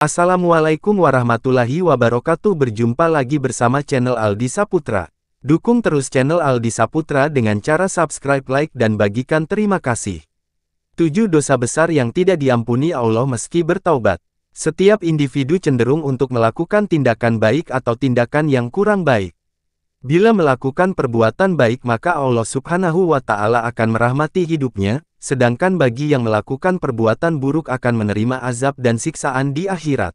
Assalamualaikum warahmatullahi wabarakatuh. Berjumpa lagi bersama channel Aldi Saputra. Dukung terus channel Aldi Saputra dengan cara subscribe, like, dan bagikan. Terima kasih. 7 dosa besar yang tidak diampuni Allah meski bertaubat. Setiap individu cenderung untuk melakukan tindakan baik atau tindakan yang kurang baik. Bila melakukan perbuatan baik maka Allah Subhanahu wa Ta'ala akan merahmati hidupnya, sedangkan bagi yang melakukan perbuatan buruk akan menerima azab dan siksaan di akhirat.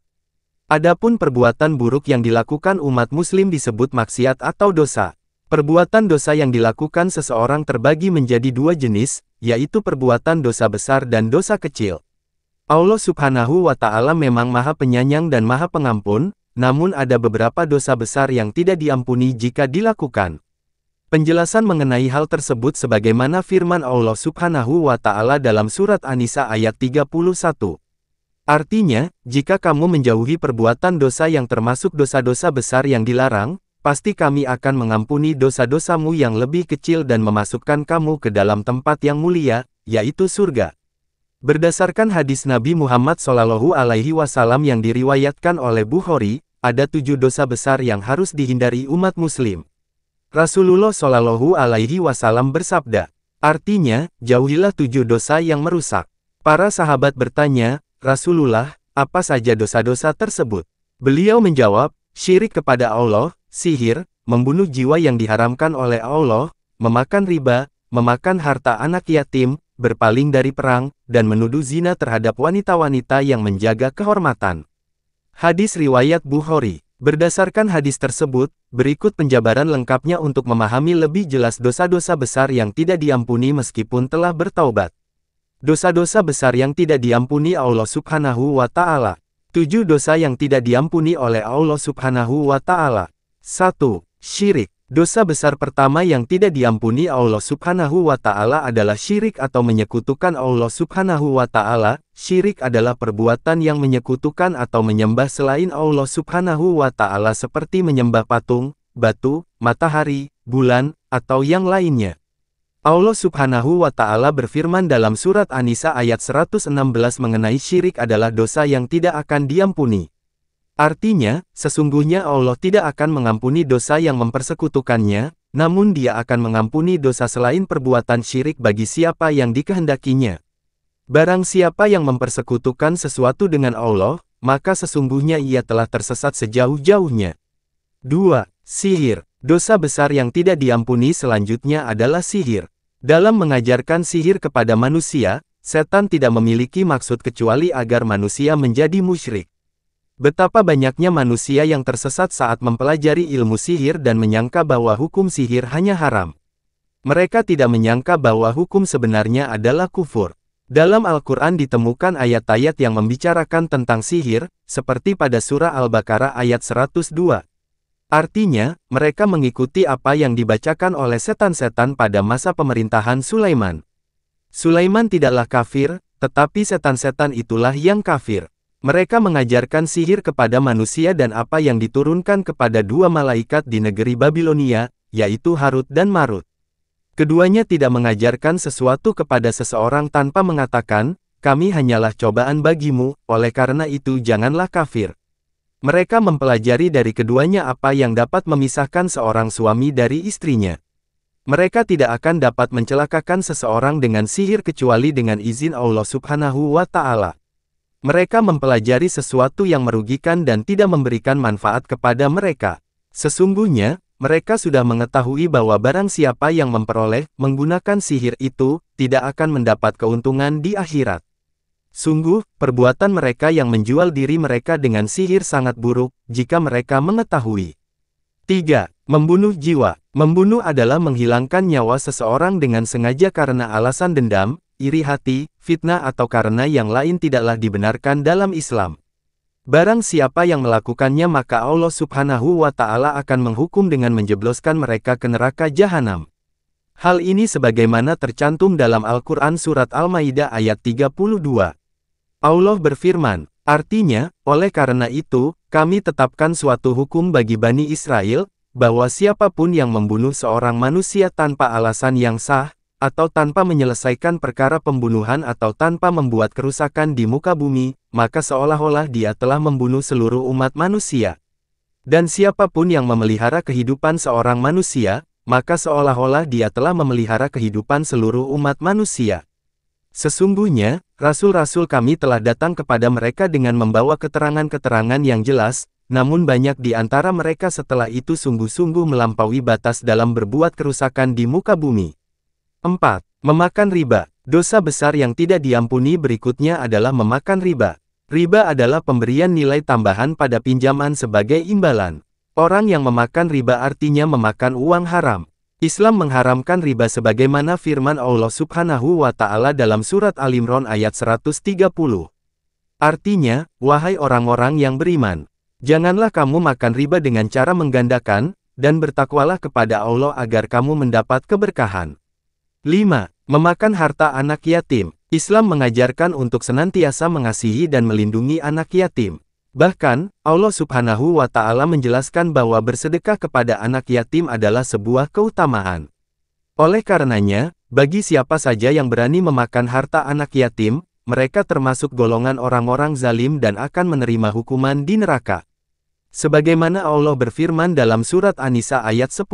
Adapun perbuatan buruk yang dilakukan umat muslim disebut maksiat atau dosa. Perbuatan dosa yang dilakukan seseorang terbagi menjadi 2 jenis, yaitu perbuatan dosa besar dan dosa kecil. Allah Subhanahu wa Ta'ala memang Maha Penyayang dan Maha Pengampun, namun ada beberapa dosa besar yang tidak diampuni jika dilakukan. Penjelasan mengenai hal tersebut sebagaimana firman Allah Subhanahu wa Ta'ala dalam surat An-Nisa ayat 31. Artinya, jika kamu menjauhi perbuatan dosa yang termasuk dosa-dosa besar yang dilarang, pasti kami akan mengampuni dosa-dosamu yang lebih kecil dan memasukkan kamu ke dalam tempat yang mulia, yaitu surga. Berdasarkan hadis Nabi Muhammad SAW yang diriwayatkan oleh Bukhari, ada 7 dosa besar yang harus dihindari umat muslim. Rasulullah SAW bersabda, artinya, jauhilah 7 dosa yang merusak. Para sahabat bertanya, Rasulullah, apa saja dosa-dosa tersebut? Beliau menjawab, syirik kepada Allah, sihir, membunuh jiwa yang diharamkan oleh Allah, memakan riba, memakan harta anak yatim, berpaling dari perang, dan menuduh zina terhadap wanita-wanita yang menjaga kehormatan. Hadis riwayat Bukhari. Berdasarkan hadis tersebut, berikut penjabaran lengkapnya untuk memahami lebih jelas dosa-dosa besar yang tidak diampuni meskipun telah bertaubat. Dosa-dosa besar yang tidak diampuni Allah Subhanahu wa Ta'ala. 7 dosa yang tidak diampuni oleh Allah Subhanahu wa Ta'ala. 1. Syirik. Dosa besar pertama yang tidak diampuni Allah Subhanahu wa Ta'ala adalah syirik atau menyekutukan Allah Subhanahu wa Ta'ala. Syirik adalah perbuatan yang menyekutukan atau menyembah selain Allah Subhanahu wa Ta'ala seperti menyembah patung, batu, matahari, bulan, atau yang lainnya. Allah Subhanahu wa Ta'ala berfirman dalam surat An-Nisa ayat 116 mengenai syirik adalah dosa yang tidak akan diampuni. Artinya, sesungguhnya Allah tidak akan mengampuni dosa yang mempersekutukannya, namun Dia akan mengampuni dosa selain perbuatan syirik bagi siapa yang dikehendakinya. Barang siapa yang mempersekutukan sesuatu dengan Allah, maka sesungguhnya ia telah tersesat sejauh-jauhnya. 2. Sihir. Dosa besar yang tidak diampuni selanjutnya adalah sihir. Dalam mengajarkan sihir kepada manusia, setan tidak memiliki maksud kecuali agar manusia menjadi musyrik. Betapa banyaknya manusia yang tersesat saat mempelajari ilmu sihir dan menyangka bahwa hukum sihir hanya haram. Mereka tidak menyangka bahwa hukum sebenarnya adalah kufur. Dalam Al-Quran ditemukan ayat-ayat yang membicarakan tentang sihir, seperti pada surah Al-Baqarah ayat 102. Artinya, mereka mengikuti apa yang dibacakan oleh setan-setan pada masa pemerintahan Sulaiman. Sulaiman tidaklah kafir, tetapi setan-setan itulah yang kafir. Mereka mengajarkan sihir kepada manusia dan apa yang diturunkan kepada 2 malaikat di negeri Babilonia, yaitu Harut dan Marut. Keduanya tidak mengajarkan sesuatu kepada seseorang tanpa mengatakan, kami hanyalah cobaan bagimu, oleh karena itu janganlah kafir. Mereka mempelajari dari keduanya apa yang dapat memisahkan seorang suami dari istrinya. Mereka tidak akan dapat mencelakakan seseorang dengan sihir kecuali dengan izin Allah Subhanahu wa Ta'ala. Mereka mempelajari sesuatu yang merugikan dan tidak memberikan manfaat kepada mereka. Sesungguhnya, mereka sudah mengetahui bahwa barang siapa yang menggunakan sihir itu, tidak akan mendapat keuntungan di akhirat. Sungguh, perbuatan mereka yang menjual diri mereka dengan sihir sangat buruk, jika mereka mengetahui. 3. Membunuh jiwa. Membunuh adalah menghilangkan nyawa seseorang dengan sengaja karena alasan dendam, iri hati, fitnah atau karena yang lain tidaklah dibenarkan dalam Islam. Barang siapa yang melakukannya maka Allah Subhanahu wa Ta'ala akan menghukum dengan menjebloskan mereka ke neraka jahanam. Hal ini sebagaimana tercantum dalam Al-Quran surat Al-Maidah ayat 32. Allah berfirman, artinya, oleh karena itu, kami tetapkan suatu hukum bagi Bani Israel, bahwa siapapun yang membunuh seorang manusia tanpa alasan yang sah, atau tanpa menyelesaikan perkara pembunuhan atau tanpa membuat kerusakan di muka bumi, maka seolah-olah dia telah membunuh seluruh umat manusia. Dan siapapun yang memelihara kehidupan seorang manusia, maka seolah-olah dia telah memelihara kehidupan seluruh umat manusia. Sesungguhnya, rasul-rasul kami telah datang kepada mereka dengan membawa keterangan-keterangan yang jelas, namun banyak di antara mereka setelah itu sungguh-sungguh melampaui batas dalam berbuat kerusakan di muka bumi. 4. Memakan riba. Dosa besar yang tidak diampuni berikutnya adalah memakan riba. Riba adalah pemberian nilai tambahan pada pinjaman sebagai imbalan. Orang yang memakan riba artinya memakan uang haram. Islam mengharamkan riba sebagaimana firman Allah Subhanahu wa Ta'ala dalam surat Al-Imran ayat 130. Artinya, wahai orang-orang yang beriman, janganlah kamu makan riba dengan cara menggandakan, dan bertakwalah kepada Allah agar kamu mendapat keberkahan. 5. Memakan harta anak yatim. Islam mengajarkan untuk senantiasa mengasihi dan melindungi anak yatim. Bahkan, Allah Subhanahu wa Ta'ala menjelaskan bahwa bersedekah kepada anak yatim adalah sebuah keutamaan. Oleh karenanya, bagi siapa saja yang berani memakan harta anak yatim, mereka termasuk golongan orang-orang zalim dan akan menerima hukuman di neraka. Sebagaimana Allah berfirman dalam surat An-Nisa ayat 10.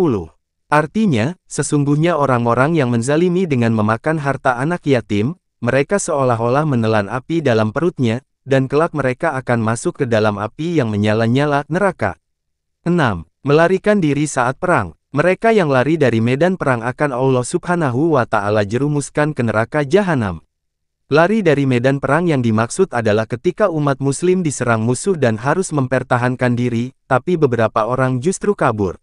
Artinya, sesungguhnya orang-orang yang menzalimi dengan memakan harta anak yatim, mereka seolah-olah menelan api dalam perutnya, dan kelak mereka akan masuk ke dalam api yang menyala-nyala, neraka. 6. Melarikan diri saat perang. Mereka yang lari dari medan perang akan Allah Subhanahu wa Ta'ala jerumuskan ke neraka jahanam. Lari dari medan perang yang dimaksud adalah ketika umat muslim diserang musuh dan harus mempertahankan diri, tapi beberapa orang justru kabur.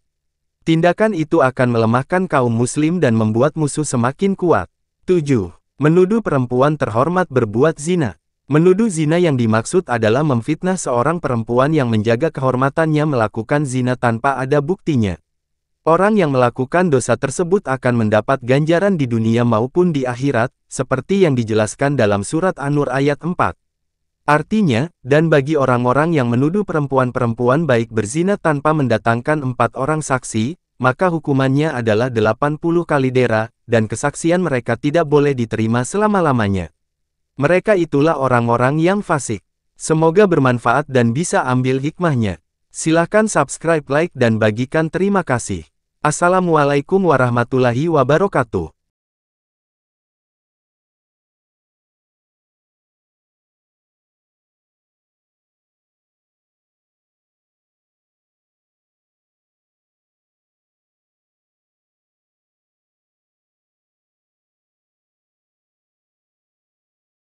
Tindakan itu akan melemahkan kaum muslim dan membuat musuh semakin kuat. 7. Menuduh perempuan terhormat berbuat zina. Menuduh zina yang dimaksud adalah memfitnah seorang perempuan yang menjaga kehormatannya melakukan zina tanpa ada buktinya. Orang yang melakukan dosa tersebut akan mendapat ganjaran di dunia maupun di akhirat, seperti yang dijelaskan dalam surat An-Nur ayat 4. Artinya, dan bagi orang-orang yang menuduh perempuan-perempuan baik berzina tanpa mendatangkan 4 orang saksi, maka hukumannya adalah 80 kali dera, dan kesaksian mereka tidak boleh diterima selama-lamanya. Mereka itulah orang-orang yang fasik. Semoga bermanfaat dan bisa ambil hikmahnya. Silahkan subscribe, like, dan bagikan. Terima kasih. Assalamualaikum warahmatullahi wabarakatuh.